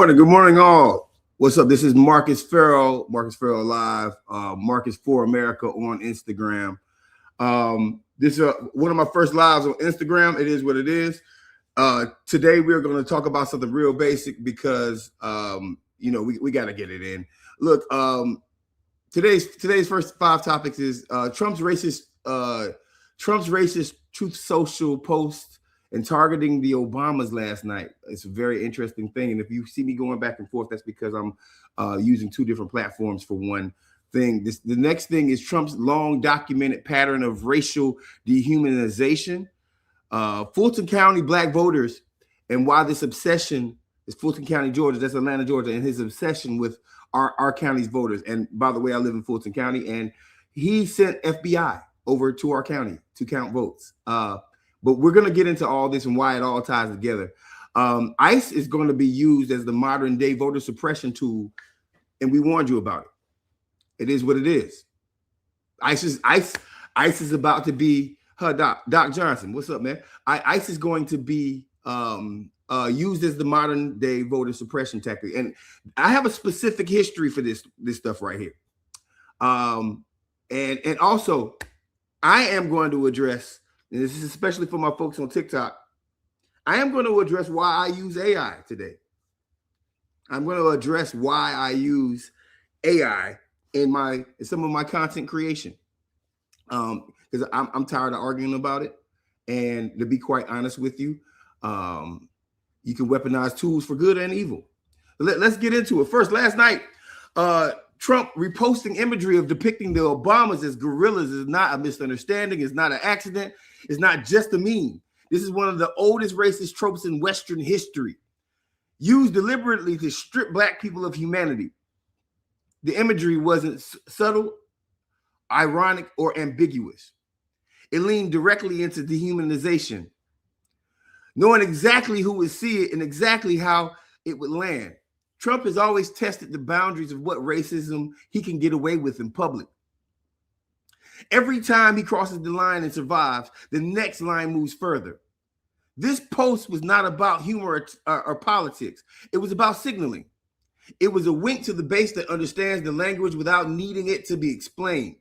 Good morning, all. What's up? This is Marcus Ferrell Live, Marcus for America on Instagram. This is one of my first lives on Instagram. It is what it is. Today we're going to talk about something real basic because we got to get it in. Look, today's first 5 topics is Trump's racist Truth Social post and targeting the Obamas last night. It's a very interesting thing. And if you see me going back and forth, that's because I'm using 2 different platforms for one thing. The next thing is Trump's long documented pattern of racial dehumanization. Fulton County black voters and why this obsession is Fulton County, Georgia. That's Atlanta, Georgia, and his obsession with our county's voters. And by the way, I live in Fulton County, and he sent FBI over to our county to count votes. But we're going to get into all this and why it all ties together. ICE is going to be used as the modern day voter suppression tool, and we warned you about it. It is what it is. ICE is about to be Doc Johnson. What's up, man? ICE is going to be used as the modern day voter suppression tactic, and I have a specific history for this stuff right here. And also, I am going to address. And this is especially for my folks on TikTok. I am going to address why I use AI today. I'm going to address why I use AI in some of my content creation. Because I'm tired of arguing about it. And to be quite honest with you, you can weaponize tools for good and evil. Let's get into it. First, last night, Trump reposting imagery of depicting the Obamas as gorillas is not a misunderstanding. It's not an accident. It's not just a meme. This is one of the oldest racist tropes in Western history, used deliberately to strip Black people of humanity. The imagery wasn't subtle, ironic, or ambiguous. It leaned directly into dehumanization, knowing exactly who would see it and exactly how it would land. Trump has always tested the boundaries of what racism he can get away with in public. Every time he crosses the line and survives, the next line moves further. This post was not about humor or politics. It was about signaling. It was a wink to the base that understands the language without needing it to be explained.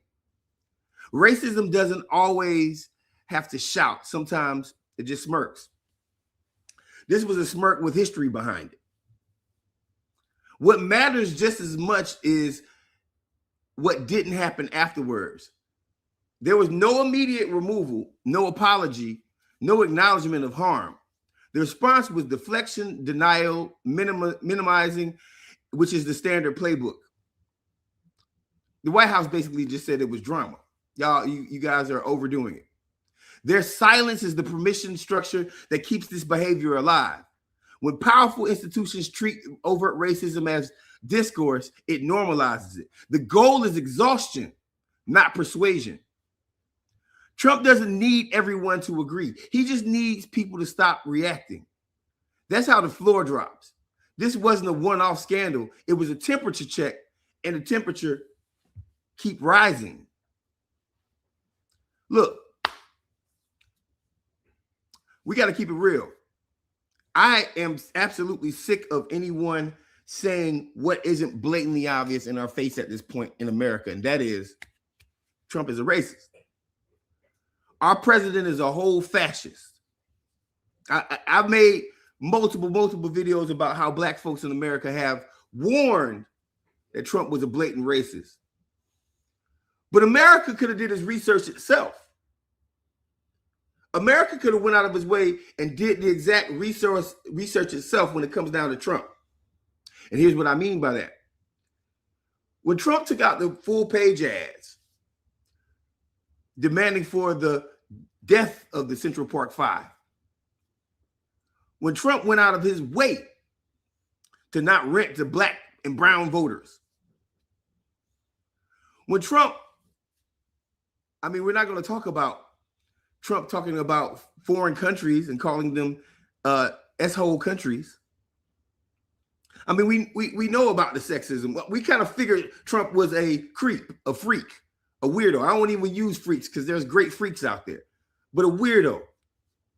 Racism doesn't always have to shout. Sometimes it just smirks. This was a smirk with history behind it. What matters just as much is what didn't happen afterwards. There was no immediate removal, no apology, no acknowledgement of harm. The response was deflection, denial, minimizing, which is the standard playbook. The White House basically just said it was drama. Y'all, you guys are overdoing it. Their silence is the permission structure that keeps this behavior alive. When powerful institutions treat overt racism as discourse, it normalizes it. The goal is exhaustion, not persuasion. Trump doesn't need everyone to agree. He just needs people to stop reacting. That's how the floor drops. This wasn't a one-off scandal. It was a temperature check, and the temperature keep rising. Look, we got to keep it real. I am absolutely sick of anyone saying what isn't blatantly obvious in our face at this point in America, and that is Trump is a racist. Our president is a whole fascist. I've made multiple videos about how Black folks in America have warned that Trump was a blatant racist. But America could have did his research itself. America could have went out of its way and did the exact research itself when it comes down to Trump. And here's what I mean by that. When Trump took out the full page ads demanding for the death of the Central Park Five, when Trump went out of his way to not rent to black and brown voters, when Trump, I mean, we're not going to talk about Trump talking about foreign countries and calling them S-hole countries. I mean, we know about the sexism. We kind of figured Trump was a creep, a freak, a weirdo. I don't even use freaks because there's great freaks out there, but a weirdo.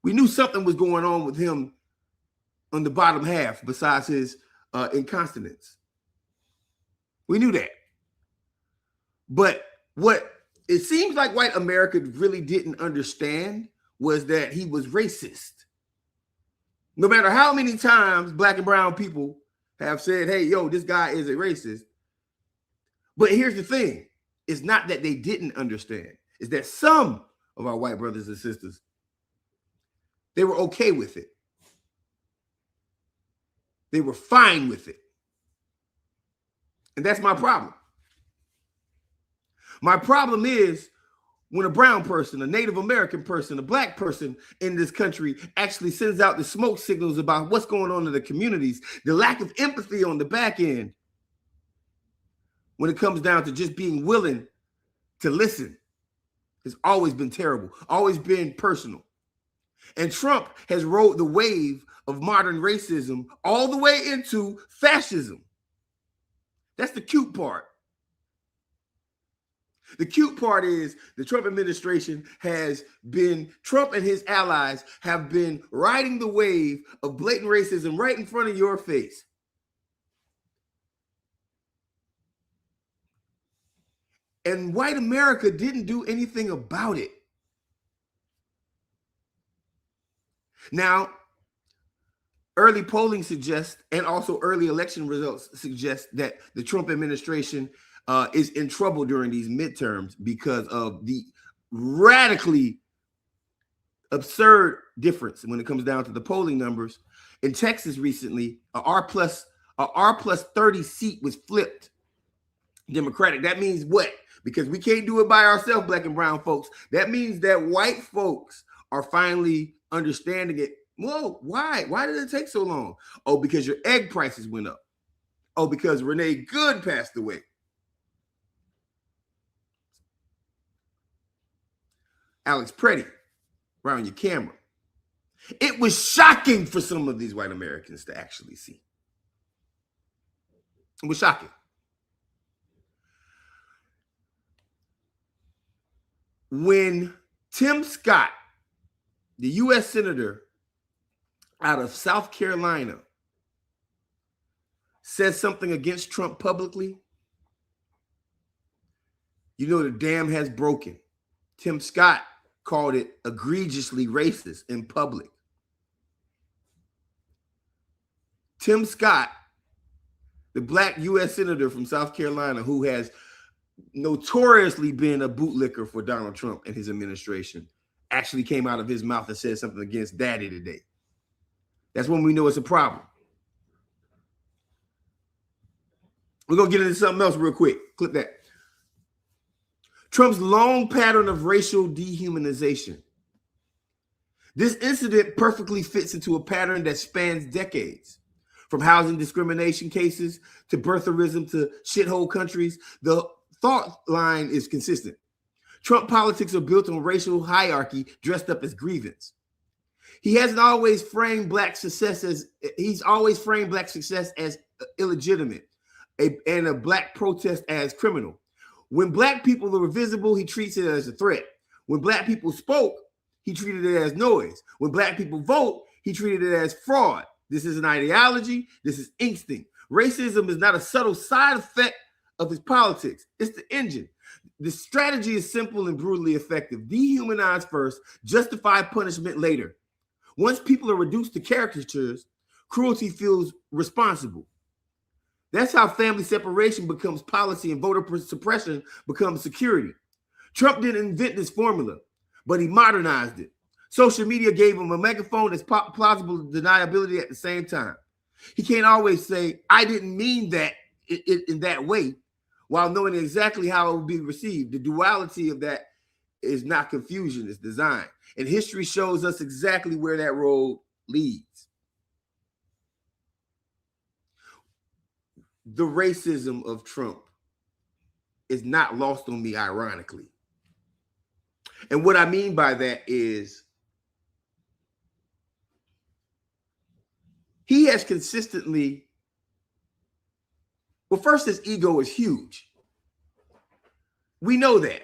We knew something was going on with him on the bottom half besides his incontinence. We knew that. But what it seems like white America really didn't understand was that he was racist. No matter how many times black and brown people have said, hey, yo, this guy is a racist. But here's the thing. It's not that they didn't understand. It's that some of our white brothers and sisters, they were okay with it. They were fine with it. And that's my problem. My problem is when a brown person, a Native American person, a black person in this country actually sends out the smoke signals about what's going on in the communities, the lack of empathy on the back end when it comes down to just being willing to listen has always been terrible, always been personal. And Trump has rode the wave of modern racism all the way into fascism. That's the cute part. The cute part is the Trump administration Trump and his allies have been riding the wave of blatant racism right in front of your face. And white America didn't do anything about it. Now, early polling suggests, and also early election results suggest that the Trump administration is in trouble during these midterms because of the radically absurd difference when it comes down to the polling numbers. In Texas recently, a R plus 30 seat was flipped Democratic. That means what? Because we can't do it by ourselves, black and brown folks. That means that white folks are finally understanding it. Whoa, why? Why did it take so long? Oh, because your egg prices went up. Oh, because Renee Good passed away. Alex Preddy, around your camera. It was shocking for some of these white Americans to actually see. It was shocking. When Tim Scott, the U.S. Senator out of South Carolina, says something against Trump publicly, you know the dam has broken. Tim Scott called it egregiously racist in public. Tim Scott, the black U.S. Senator from South Carolina, who has notoriously been a bootlicker for Donald Trump and his administration, actually came out of his mouth and said something against Daddy today. That's when we know it's a problem. We're going to get into something else real quick. Clip that. Trump's long pattern of racial dehumanization. This incident perfectly fits into a pattern that spans decades. From housing discrimination cases to birtherism to shithole countries, the thought line is consistent. Trump politics are built on racial hierarchy dressed up as grievance. He's always framed black success as illegitimate and a black protest as criminal. When black people were visible, he treats it as a threat. When black people spoke, he treated it as noise. When black people vote, he treated it as fraud. This is an ideology. This is instinct. Racism is not a subtle side effect of his politics. It's the engine. The strategy is simple and brutally effective. Dehumanize first, justify punishment later. Once people are reduced to caricatures, cruelty feels responsible. That's how family separation becomes policy and voter suppression becomes security. Trump didn't invent this formula, but he modernized it. Social media gave him a megaphone that's plausible deniability at the same time. He can't always say, I didn't mean that in that way, while knowing exactly how it will be received. The duality of that is not confusion, it's design. And history shows us exactly where that road leads. The racism of Trump is not lost on me, ironically. And what I mean by that is he has consistently, well, first, his ego is huge. We know that.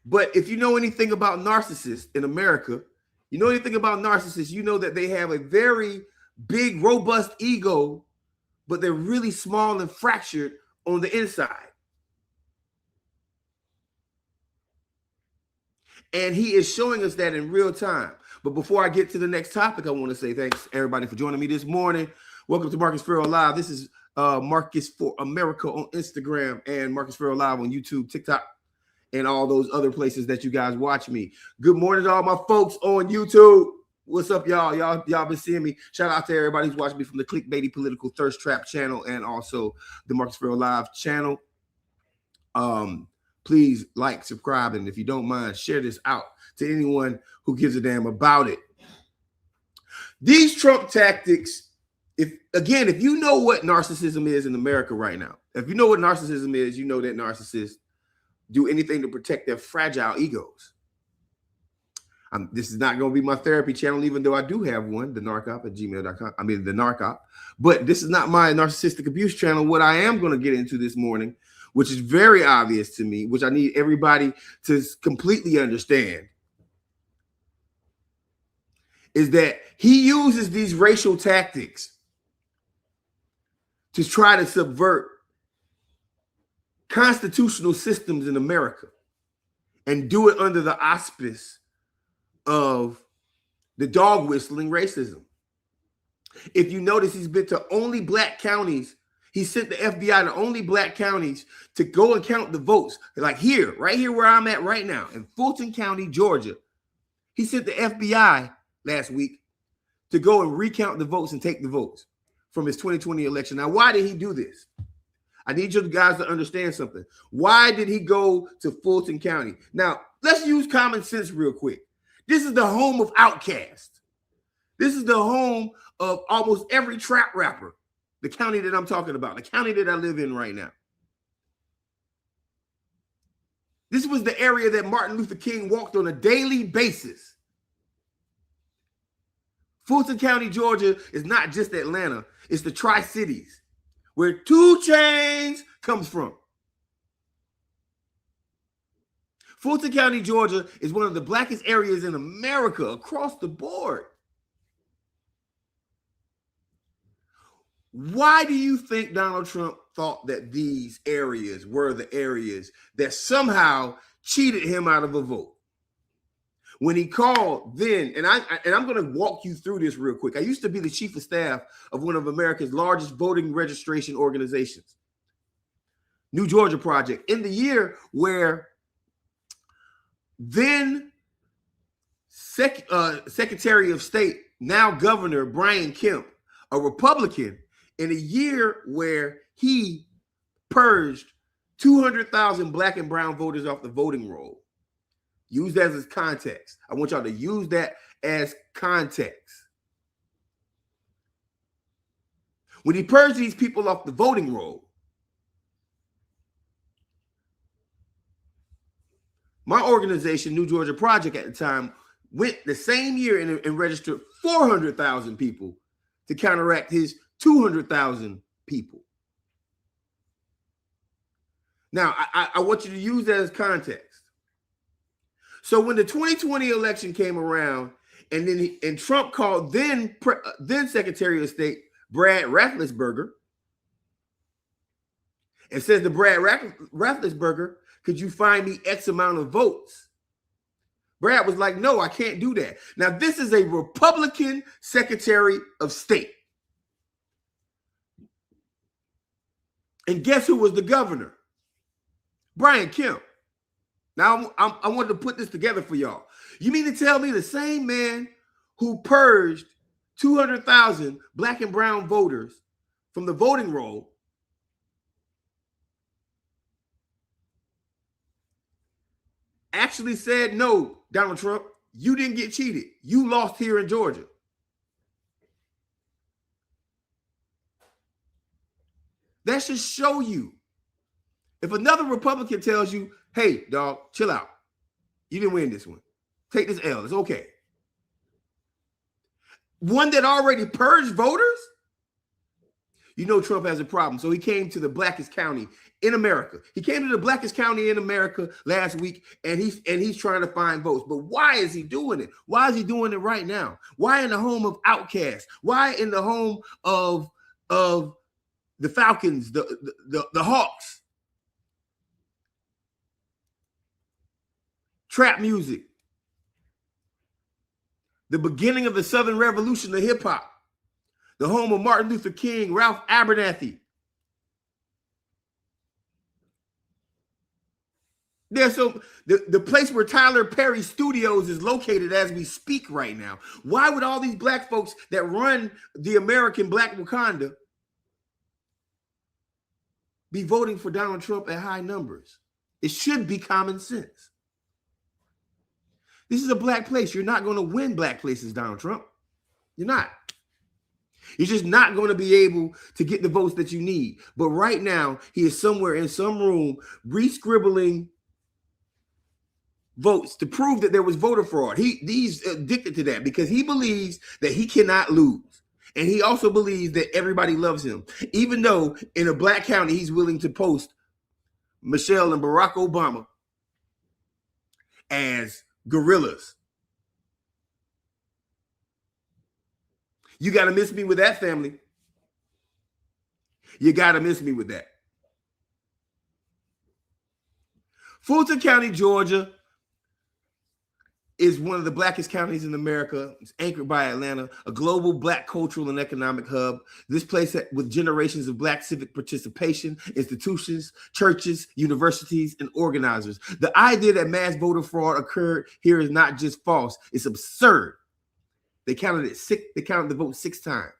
But if you know anything about narcissists in America, you know anything about narcissists, you know that they have a very big, robust ego, but they're really small and fractured on the inside. And he is showing us that in real time. But before I get to the next topic, I want to say thanks, everybody, for joining me this morning. Welcome to Marcus Ferrell Live. This is Marcus for America on Instagram and Marcus Ferrell Live on YouTube, TikTok, and all those other places that you guys watch me. Good morning to all my folks on YouTube. What's up, y'all? Y'all been seeing me. Shout out to everybody who's watching me from the clickbaity political thirst trap channel and also the Marcus Ferrell Live channel. Please like, subscribe, and if you don't mind, share this out to anyone who gives a damn about it. These Trump tactics, if you know what narcissism is in America right now, if you know what narcissism is, you know that narcissists do anything to protect their fragile egos. This is not going to be my therapy channel, even though I do have one, the narcop@gmail.com. I mean, the narcop. But this is not my narcissistic abuse channel. What I am going to get into this morning, which is very obvious to me, which I need everybody to completely understand, is that he uses these racial tactics to try to subvert constitutional systems in America and do it under the auspice of the dog whistling racism. If you notice, he's been to only black counties. He sent the FBI to only black counties to go and count the votes. Like here, right here where I'm at right now, in Fulton County, Georgia. He sent the FBI last week to go and recount the votes and take the votes from his 2020 election. Now, why did he do this? I need you guys to understand something. Why did he go to Fulton County? Now, let's use common sense real quick. This is the home of Outkast. This is the home of almost every trap rapper. The county that I'm talking about, the county that I live in right now. This was the area that Martin Luther King walked on a daily basis. Fulton County, Georgia is not just Atlanta. It's the Tri-Cities, where 2 Chainz comes from. Fulton County, Georgia is one of the blackest areas in America across the board. Why do you think Donald Trump thought that these areas were the areas that somehow cheated him out of a vote? When he called then, and I'm going to walk you through this real quick. I used to be the chief of staff of one of America's largest voting registration organizations, New Georgia Project, in the year where then Secretary of State, now Governor Brian Kemp, a Republican, in a year where he purged 200,000 black and brown voters off the voting roll. Use that as context. I want y'all to use that as context. When he purged these people off the voting roll, my organization, New Georgia Project at the time, went the same year and registered 400,000 people to counteract his 200,000 people. Now, I want you to use that as context. So when the 2020 election came around, and Trump called then Secretary of State Brad Raffensperger and says to Brad Raffensperger, could you find me X amount of votes? Brad was like, no, I can't do that. Now, this is a Republican Secretary of State. And guess who was the governor? Brian Kemp. Now, I wanted to put this together for y'all. You mean to tell me the same man who purged 200,000 black and brown voters from the voting roll actually said, no, Donald Trump, you didn't get cheated. You lost here in Georgia. That should show you. If another Republican tells you, hey, dog, chill out. You didn't win this one. Take this L. It's okay. One that already purged voters? You know Trump has a problem. So he came to the Blackest county in America. He came to the Blackest county in America last week, and he's trying to find votes. But why is he doing it? Why is he doing it right now? Why in the home of outcasts? Why in the home of the Falcons, the Hawks? Trap music. The beginning of the Southern Revolution of hip hop. The home of Martin Luther King, Ralph Abernathy. There's the place where Tyler Perry Studios is located as we speak right now. Why would all these black folks that run the American Black Wakanda be voting for Donald Trump at high numbers? It should be common sense. This is a black place. You're not going to win black places, Donald Trump. You're not. You're just not going to be able to get the votes that you need. But right now, he is somewhere in some room re-scribbling votes to prove that there was voter fraud. He's addicted to that because he believes that he cannot lose. And he also believes that everybody loves him. Even though in a black county, he's willing to post Michelle and Barack Obama as gorillas. You got to miss me with that, family. You got to miss me with that. Fulton County, Georgia is one of the blackest counties in America. It's anchored by Atlanta, a global black cultural and economic hub. This place with generations of black civic participation, institutions, churches, universities, and organizers. The idea that mass voter fraud occurred here is not just false, it's absurd. They counted the vote 6 times.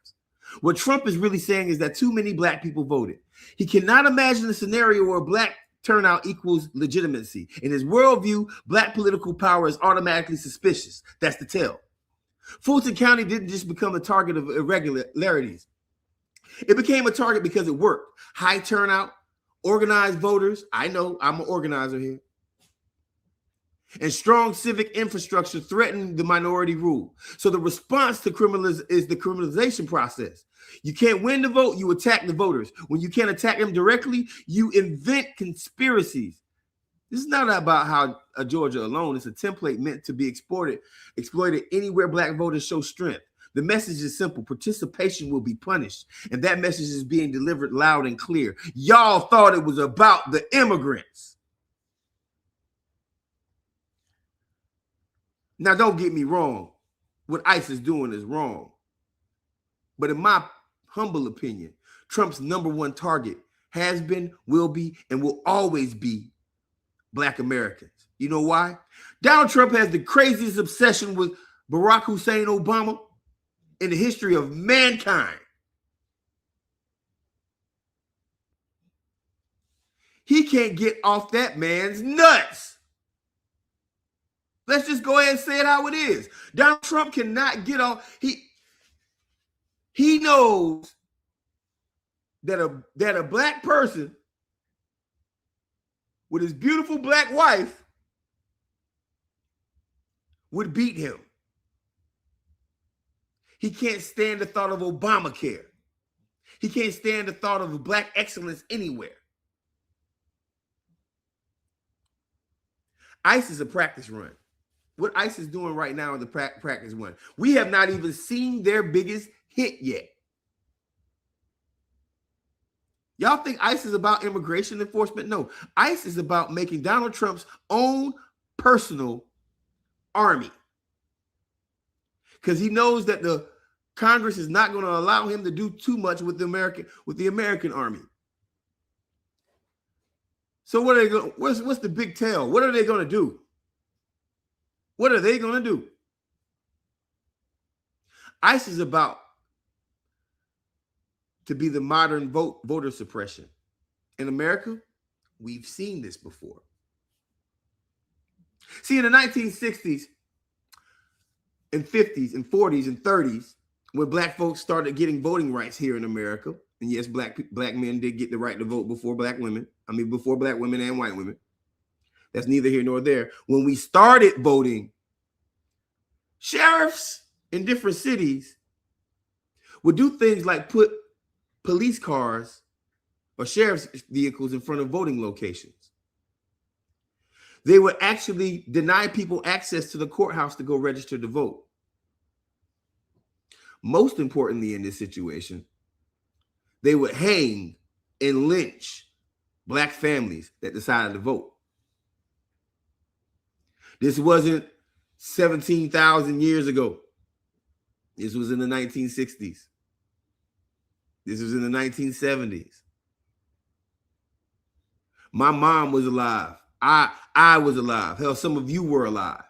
What Trump is really saying is that too many black people voted. He cannot imagine a scenario where black turnout equals legitimacy. In his worldview, black political power is automatically suspicious. That's the tell. Fulton County didn't just become a target of irregularities. It became a target because it worked. High turnout, organized voters. I know, I'm an organizer here. And strong civic infrastructure threatened the minority rule. So the response to is the criminalization process. You can't win the vote, you attack the voters. When you can't attack them directly, you invent conspiracies. This is not about how Georgia alone. It's a template meant to be exploited anywhere black voters show strength. The message is simple. Participation will be punished. And that message is being delivered loud and clear. Y'all thought it was about the immigrants. Now, don't get me wrong. What ICE is doing is wrong. But in my humble opinion, Trump's #1 target has been, will be, and will always be black Americans. You know why? Donald Trump has the craziest obsession with Barack Hussein Obama in the history of mankind. He can't get off that man's nuts. Let's just go ahead and say it how it is. Donald Trump cannot get off. He knows that a black person with his beautiful black wife would beat him. He can't stand the thought of Obamacare. He can't stand the thought of black excellence anywhere. ICE is a practice run. What ICE is doing right now in the practice run. We have not even seen their biggest hit yet. Y'all think ICE is about immigration enforcement? No. ICE is about making Donald Trump's own personal army. Because he knows that the Congress is not going to allow him to do too much with the American army. So what are they going? What's the big tell? What are they going to do? What are they going to do? ICE is about to be the modern voter suppression. In America, we've seen this before. See, in the 1960s and 50s and 40s and 30s, when black folks started getting voting rights here in America, and yes, black men did get the right to vote before black women. I mean, before black women and white women. That's neither here nor there. When we started voting, sheriffs in different cities would do things like put police cars or sheriff's vehicles in front of voting locations. They would actually deny people access to the courthouse to go register to vote. Most importantly, in this situation, they would hang and lynch black families that decided to vote. This wasn't 17,000 years ago. This was in the 1960s. This was in the 1970s. My mom was alive. I was alive. Hell, some of you were alive.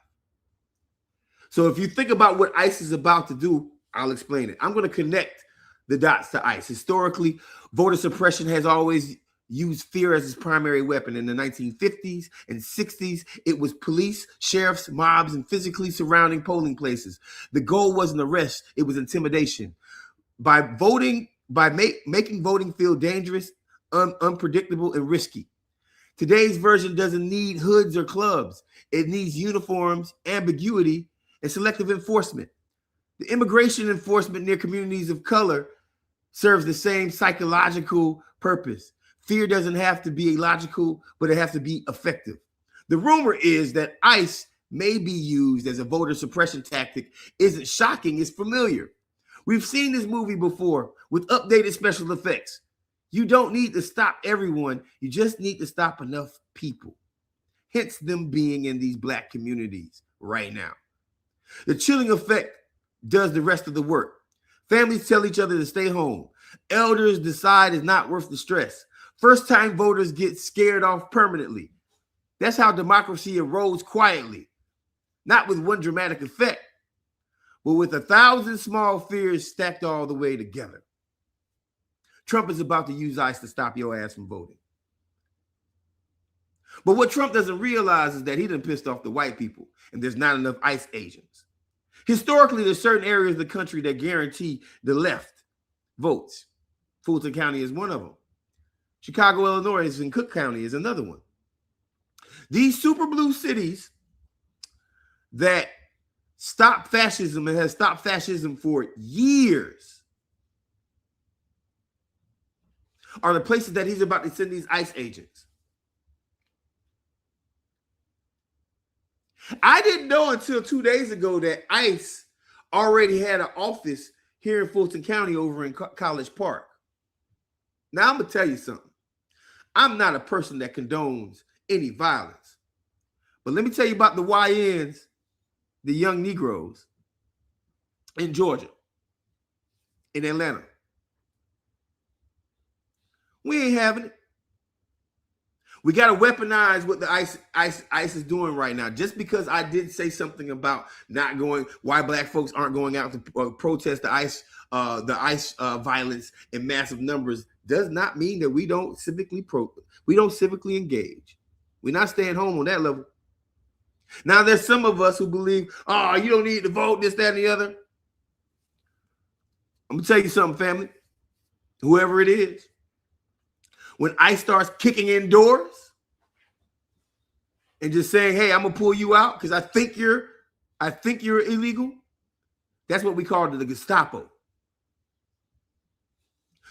So if you think about what ICE is about to do, I'll explain it. I'm going to connect the dots to ICE. Historically, voter suppression has always used fear as its primary weapon. In the 1950s and 60s, it was police, sheriffs, mobs, and physically surrounding polling places. The goal wasn't arrest, it was intimidation. By making voting feel dangerous, unpredictable, and risky. Today's version doesn't need hoods or clubs. It needs uniforms, ambiguity, and selective enforcement. The immigration enforcement near communities of color serves the same psychological purpose. Fear doesn't have to be illogical, but it has to be effective. The rumor is that ICE may be used as a voter suppression tactic isn't shocking, it's familiar. We've seen this movie before with updated special effects. You don't need to stop everyone. You just need to stop enough people. Hence them being in these black communities right now. The chilling effect does the rest of the work. Families tell each other to stay home. Elders decide it's not worth the stress. First-time voters get scared off permanently. That's how democracy erodes quietly. Not with one dramatic effect, but with 1,000 small fears stacked all the way together. Trump is about to use ICE to stop your ass from voting. But what Trump doesn't realize is that he done pissed off the white people, and there's not enough ICE agents. Historically, there's certain areas of the country that guarantee the left votes. Fulton County is one of them. Chicago, Illinois, and Cook County is another one. These super blue cities that stop fascism and has stopped fascism for years are the places that he's about to send these ICE agents. I didn't know until 2 days ago that ICE already had an office here in Fulton County over in College Park. Now, I'm going to tell you something. I'm not a person that condones any violence. But let me tell you about the YNs, the young Negroes in Georgia, in Atlanta. We ain't having it. We got to weaponize what the ICE is doing right now. Just because I did say something about not going, why black folks aren't going out to protest the ICE violence in massive numbers, does not mean that we don't civically engage. We're not staying home on that level. Now, there's some of us who believe, oh, you don't need to vote, this, that, and the other. I'm going to tell you something, family. Whoever it is, when ICE starts kicking in doors and just saying, hey, I'm going to pull you out because I think you're illegal, that's what we call the Gestapo.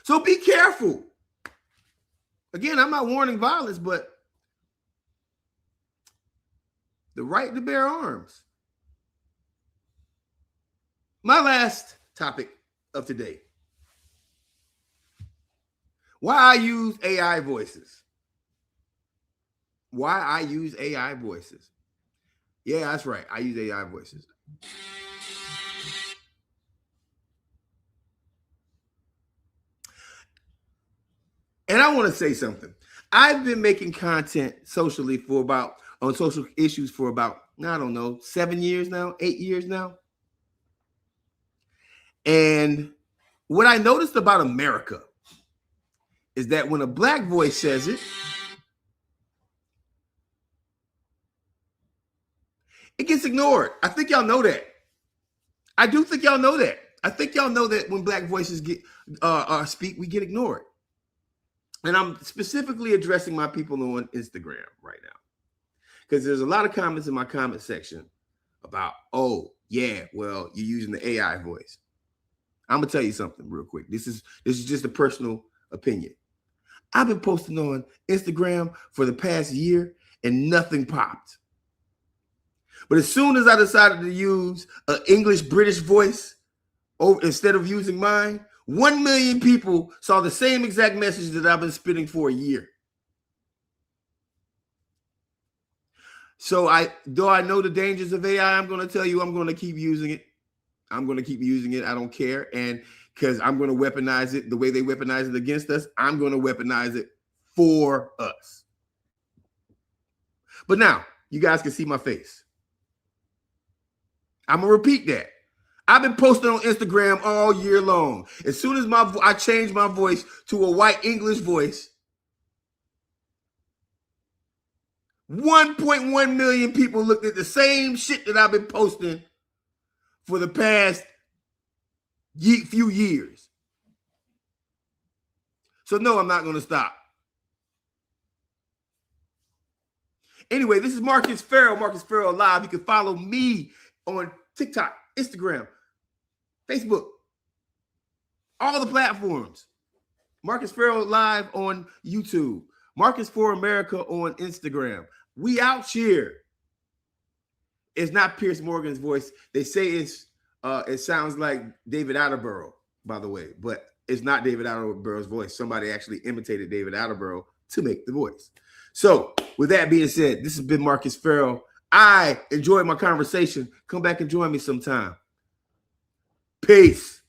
So be careful. Again, I'm not warning violence, but the right to bear arms. My last topic of today. Why I use AI voices. Why I use AI voices. Yeah, that's right. I use AI voices. And I want to say something. I've been making content socially for about on social issues for about, I don't know, 7 years now, 8 years now. And what I noticed about America is that when a black voice says it, it gets ignored. I think y'all know that. I do think y'all know that. I think y'all know that when black voices get speak, we get ignored. And I'm specifically addressing my people on Instagram right now, because there's a lot of comments in my comment section about, oh yeah, well, you're using the AI voice. I'm gonna tell you something real quick. This is just a personal opinion. I've been posting on Instagram for the past year and nothing popped. But as soon as I decided to use an English British voice instead of using mine, 1 million people saw the same exact message that I've been spitting for a year. So though I know the dangers of AI, I'm going to tell you I'm going to keep using it. I'm going to keep using it. I don't care. And because I'm going to weaponize it the way they weaponize it against us, I'm going to weaponize it for us. But now you guys can see my face. I'm going to repeat that. I've been posting on Instagram all year long. As soon as I changed my voice to a white English voice, 1.1 million people looked at the same shit that I've been posting for the past few years. So no, I'm not going to stop. Anyway, this is Marcus Ferrell, Marcus Ferrell Live. You can follow me on TikTok, Instagram, Facebook, all the platforms. Marcus Ferrell Live on YouTube. Marcus for America on Instagram. We out here. It's not Piers Morgan's voice. They say it sounds like David Attenborough, by the way, but it's not David Attenborough's voice. Somebody actually imitated David Attenborough to make the voice. So with that being said, this has been Marcus Ferrell. I enjoyed my conversation. Come back and join me sometime. Peace.